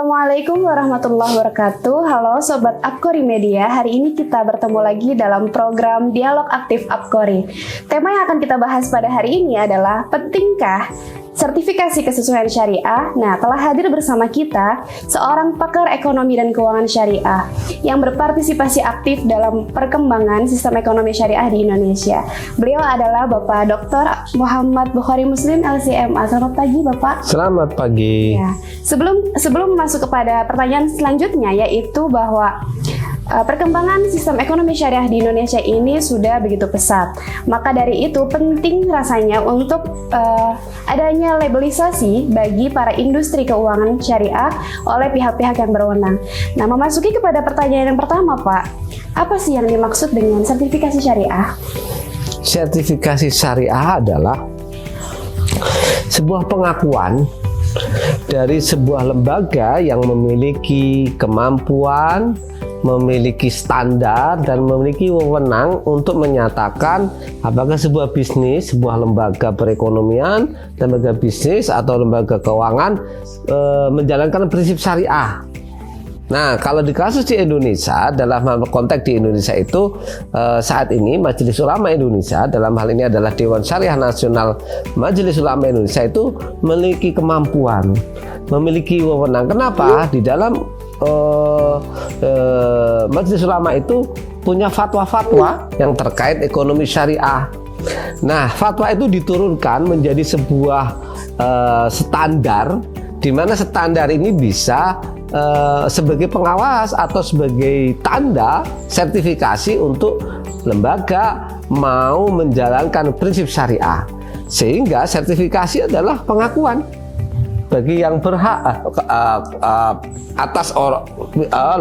Assalamualaikum warahmatullahi wabarakatuh. Halo Sobat Apkori Media. Hari ini kita bertemu lagi dalam program Dialog Aktif Apkori. Tema yang akan kita bahas pada hari ini adalah pentingkah sertifikasi kesesuaian syariah. Nah, telah hadir bersama kita seorang pakar ekonomi dan keuangan syariah yang berpartisipasi aktif dalam perkembangan sistem ekonomi syariah di Indonesia. Beliau adalah Bapak Dr. Muhammad Bukhari Muslim LCMA. Selamat pagi, Bapak. Selamat pagi. Ya, sebelum masuk kepada pertanyaan selanjutnya, yaitu bahwa perkembangan sistem ekonomi syariah di Indonesia ini sudah begitu pesat. Maka dari itu penting rasanya untuk adanya labelisasi bagi para industri keuangan syariah oleh pihak-pihak yang berwenang. Nah, memasuki kepada pertanyaan yang pertama, Pak. Apa sih yang dimaksud dengan sertifikasi syariah? Sertifikasi syariah adalah sebuah pengakuan dari sebuah lembaga yang memiliki kemampuan, memiliki standar, dan memiliki wewenang untuk menyatakan apakah sebuah bisnis, sebuah lembaga perekonomian, lembaga bisnis atau lembaga keuangan menjalankan prinsip syariah. Nah, kalau di kasus di Indonesia, dalam konteks di Indonesia itu saat ini Majelis Ulama Indonesia, dalam hal ini adalah Dewan Syariah Nasional Majelis Ulama Indonesia, itu memiliki kemampuan, memiliki wewenang. Kenapa? Di dalam Majelis Ulama itu punya fatwa-fatwa yang terkait ekonomi syariah. Nah, fatwa itu diturunkan menjadi sebuah standar, di mana standar ini bisa sebagai pengawas atau sebagai tanda sertifikasi untuk lembaga mau menjalankan prinsip syariah. Sehingga sertifikasi adalah pengakuan bagi yang berhak atas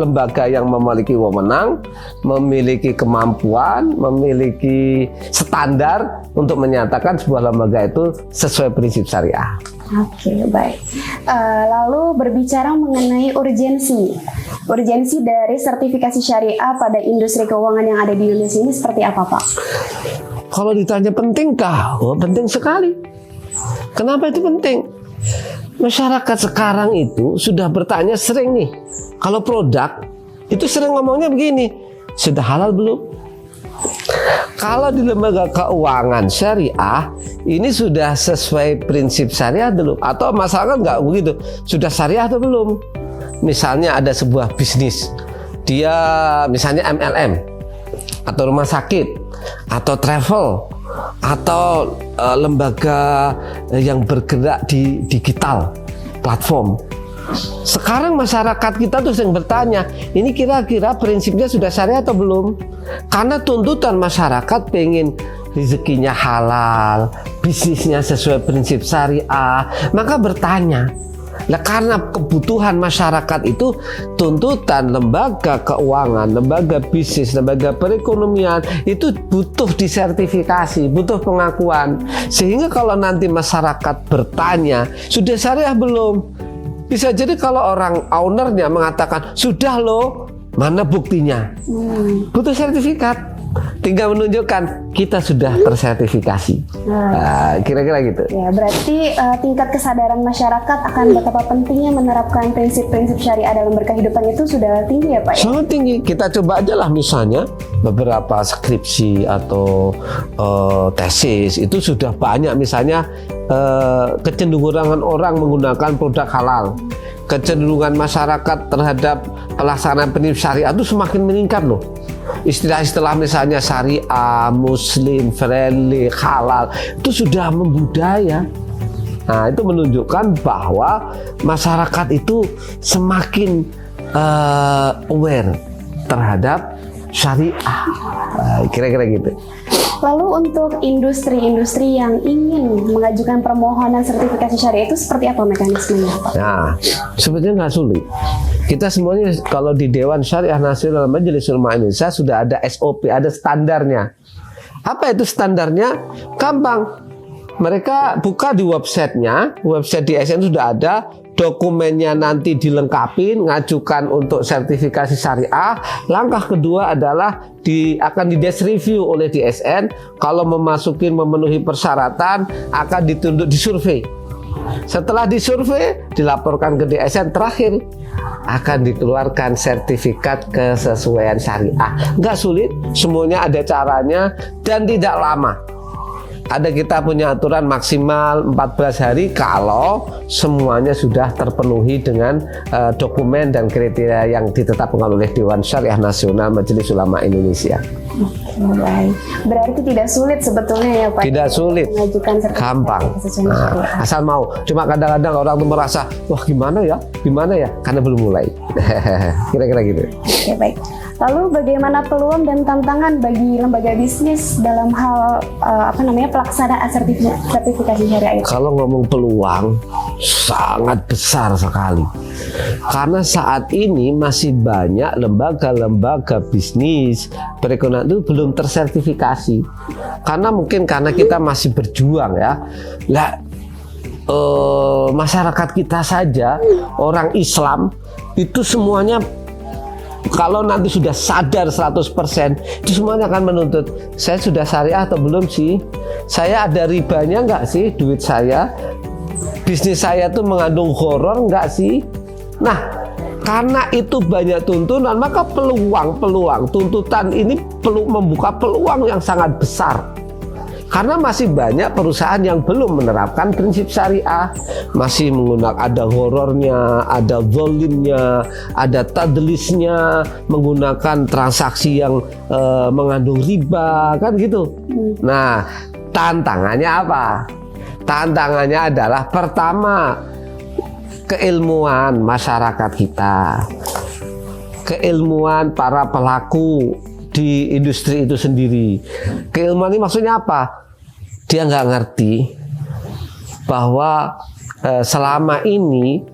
lembaga yang memiliki wewenang, memiliki kemampuan, memiliki standar untuk menyatakan sebuah lembaga itu sesuai prinsip syariah. Oke, baik. Lalu berbicara mengenai urgensi dari sertifikasi syariah pada industri keuangan yang ada di Indonesia ini seperti apa, Pak? Kalau ditanya pentingkah? Oh, penting sekali. Kenapa itu penting? Masyarakat sekarang itu sudah bertanya sering nih, kalau produk itu sering ngomongnya begini, sudah halal belum? Kalau di lembaga keuangan syariah ini sudah sesuai prinsip syariah belum? Atau masyarakat nggak begitu, sudah syariah atau belum? Misalnya ada sebuah bisnis, dia misalnya MLM atau rumah sakit atau travel atau lembaga yang bergerak di digital platform. Sekarang masyarakat kita tuh sering bertanya, ini kira-kira prinsipnya sudah syariah atau belum? Karena tuntutan masyarakat pengen rezekinya halal, bisnisnya sesuai prinsip syariah, maka bertanya. Nah, karena kebutuhan masyarakat itu, tuntutan lembaga keuangan, lembaga bisnis, lembaga perekonomian itu butuh disertifikasi, butuh pengakuan. Sehingga kalau nanti masyarakat bertanya, sudah syariah belum? Bisa jadi kalau orang ownernya mengatakan, sudah loh, mana buktinya? Butuh sertifikat. Tinggal menunjukkan kita sudah tersertifikasi. Kira-kira gitu. Ya, berarti tingkat kesadaran masyarakat akan betapa pentingnya menerapkan prinsip-prinsip syariah dalam berkehidupan itu sudah tinggi ya, Pak? Ya? Sangat tinggi. Kita coba aja lah misalnya beberapa skripsi atau tesis itu sudah banyak, misalnya kecenderungan orang menggunakan produk halal. Kecenderungan masyarakat terhadap pelaksanaan prinsip syariah itu semakin meningkat loh. Istilah-istilah misalnya syariah, muslim, friendly, halal itu sudah membudaya. Nah, itu menunjukkan bahwa masyarakat itu semakin aware terhadap syariah. Kira-kira gitu. Lalu untuk industri-industri yang ingin mengajukan permohonan sertifikasi syariah itu seperti apa mekanismenya, Pak? Nah, sebetulnya nggak sulit. Kita semuanya kalau di Dewan Syariah Nasional Majelis Ulama Indonesia sudah ada SOP, ada standarnya. Apa itu standarnya? Gampang. Mereka buka di websitenya, website DSN sudah ada, dokumennya nanti dilengkapi, ngajukan untuk sertifikasi syariah. Langkah kedua adalah akan di desk review oleh DSN. Kalau memenuhi persyaratan akan disurvei Setelah disurvei, dilaporkan ke DSN, terakhir akan dikeluarkan sertifikat kesesuaian syariah. Nggak sulit, semuanya ada caranya dan tidak lama. Ada kita punya aturan maksimal 14 hari kalau semuanya sudah terpenuhi dengan dokumen dan kriteria yang ditetapkan oleh Dewan Syariah Nasional Majelis Ulama Indonesia. Baik. Berarti tidak sulit sebetulnya ya Pak? Tidak sulit, mengajukan sertifikat gampang. kesesuaian syariah. Asal mau. Cuma kadang-kadang orang tuh merasa, wah gimana ya, karena belum mulai. Kira-kira gitu. Oke, baik. Lalu bagaimana peluang dan tantangan bagi lembaga bisnis dalam hal pelaksanaan sertifikasi syariah itu? Kalau ngomong peluang, sangat besar sekali. Karena saat ini masih banyak lembaga-lembaga bisnis perekonomian itu belum tersertifikasi. Karena kita masih berjuang ya. Masyarakat kita saja, orang Islam itu semuanya kalau nanti sudah sadar 100%, itu semuanya akan menuntut, saya sudah syariah atau belum sih? Saya ada ribanya nggak sih duit saya? Bisnis saya tuh mengandung horor nggak sih? Nah, karena itu banyak tuntutan, maka peluang tuntutan ini perlu membuka peluang yang sangat besar. Karena masih banyak perusahaan yang belum menerapkan prinsip syariah, masih menggunakan, ada horornya, ada zolimnya, ada tadlisnya, menggunakan transaksi yang mengandung riba, kan gitu. Nah, tantangannya apa? Tantangannya adalah pertama, keilmuan masyarakat kita, keilmuan para pelaku di industri itu sendiri. Keilmuan ini maksudnya apa? Dia nggak ngerti bahwa selama ini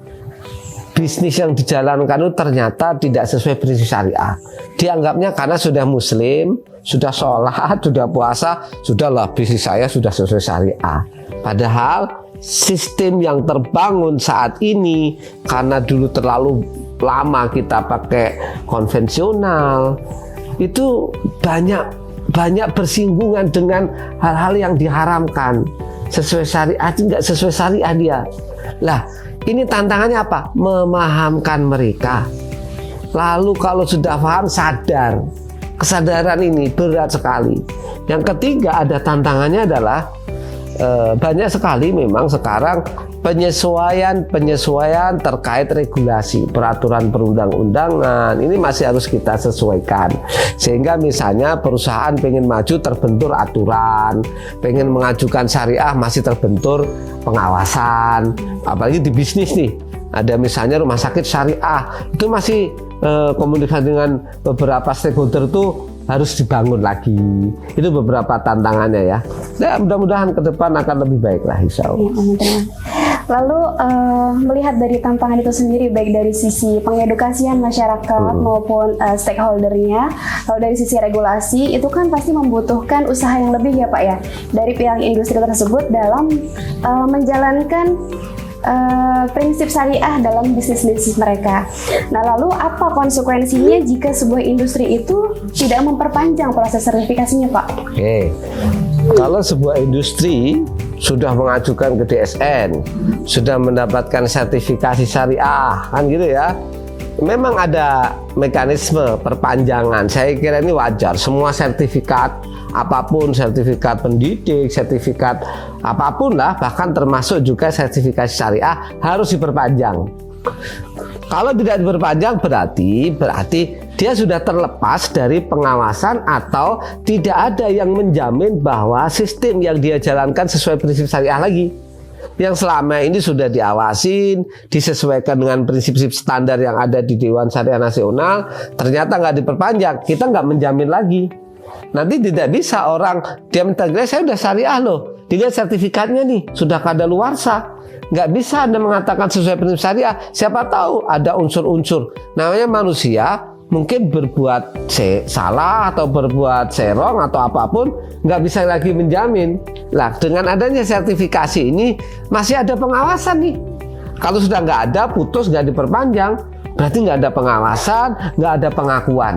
bisnis yang dijalankan itu ternyata tidak sesuai prinsip syariah. Dianggapnya karena sudah muslim, sudah sholat, sudah puasa, sudahlah bisnis saya sudah sesuai syariah. Padahal sistem yang terbangun saat ini karena dulu terlalu lama kita pakai konvensional, itu banyak bersinggungan dengan hal-hal yang diharamkan. Sesuai syariah, tidak sesuai syariah dia. Lah, ini tantangannya apa? Memahamkan mereka. Lalu kalau sudah paham, sadar. Kesadaran ini berat sekali. Yang ketiga, ada tantangannya adalah banyak sekali memang sekarang penyesuaian terkait regulasi, peraturan perundang-undangan ini masih harus kita sesuaikan. Sehingga misalnya perusahaan pengen maju terbentur aturan, pengen mengajukan syariah masih terbentur pengawasan. Apalagi di bisnis nih, ada misalnya rumah sakit syariah, itu masih komunikasi dengan beberapa stakeholder tuh harus dibangun lagi. Itu beberapa tantangannya ya. Nah, mudah-mudahan ke depan akan lebih baik lah, insya Allah. Lalu melihat dari tantangan itu sendiri, baik dari sisi pengedukasian masyarakat maupun stakeholdernya, lalu dari sisi regulasi, itu kan pasti membutuhkan usaha yang lebih ya Pak ya, dari pihak industri tersebut dalam menjalankan prinsip syariah dalam bisnis mereka. Nah, lalu apa konsekuensinya jika sebuah industri itu tidak memperpanjang proses sertifikasinya, Pak? Oke, kalau sebuah industri sudah mengajukan ke DSN, sudah mendapatkan sertifikasi syariah, kan gitu ya, memang ada mekanisme perpanjangan. Saya kira ini wajar. Semua sertifikat apapun, sertifikat pendidik, sertifikat apapun lah, bahkan termasuk juga sertifikasi syariah harus diperpanjang. Kalau tidak diperpanjang berarti dia sudah terlepas dari pengawasan atau tidak ada yang menjamin bahwa sistem yang dia jalankan sesuai prinsip syariah lagi. Yang selama ini sudah diawasin, disesuaikan dengan prinsip-prinsip standar yang ada di Dewan Syariah Nasional, ternyata nggak diperpanjang, kita nggak menjamin lagi. Nanti tidak bisa orang dia minta, saya udah syariah loh, dilihat sertifikatnya nih, sudah kadaluarsa. Nggak bisa Anda mengatakan sesuai prinsip syariah. Siapa tahu ada unsur-unsur, namanya manusia, mungkin berbuat salah atau berbuat serong atau apapun, nggak bisa lagi menjamin. Nah, dengan adanya sertifikasi ini masih ada pengawasan nih. Kalau sudah nggak ada, putus, nggak diperpanjang, berarti nggak ada pengawasan, nggak ada pengakuan.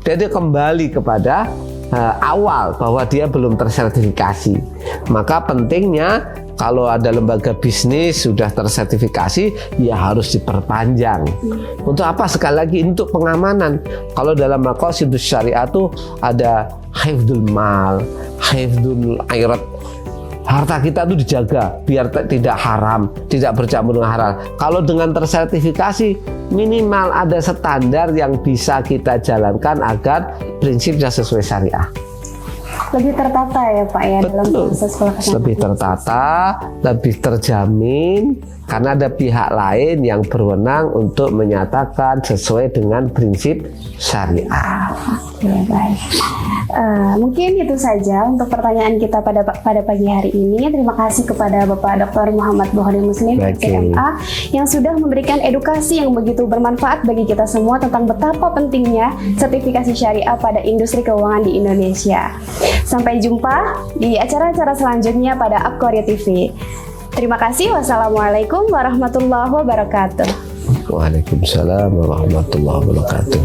Jadi kembali kepada awal bahwa dia belum tersertifikasi. Maka pentingnya Kalau ada lembaga bisnis sudah tersertifikasi, ya harus diperpanjang. Untuk apa? Sekali lagi untuk pengamanan. Kalau dalam maqasidus syariah tuh ada hifdzul mal, hifdzul airat. Harta kita itu dijaga biar tidak haram, tidak bercampur dengan haram. Kalau dengan tersertifikasi, minimal ada standar yang bisa kita jalankan agar prinsipnya sesuai syariah. Lebih tertata ya Pak ya dalam Betul. proses pelaksanaan. Lebih tertata, lebih terjamin, karena ada pihak lain yang berwenang untuk menyatakan sesuai dengan prinsip syariah. Oke, baik. Mungkin itu saja untuk pertanyaan kita pada pagi hari ini. Terima kasih kepada Bapak Dr. Muhammad Bukhari Muslim CMA yang sudah memberikan edukasi yang begitu bermanfaat bagi kita semua tentang betapa pentingnya sertifikasi syariah pada industri keuangan di Indonesia. Sampai jumpa di acara-acara selanjutnya pada Apkori TV. Terima kasih. Wassalamualaikum warahmatullahi wabarakatuh. Waalaikumsalam warahmatullahi wabarakatuh.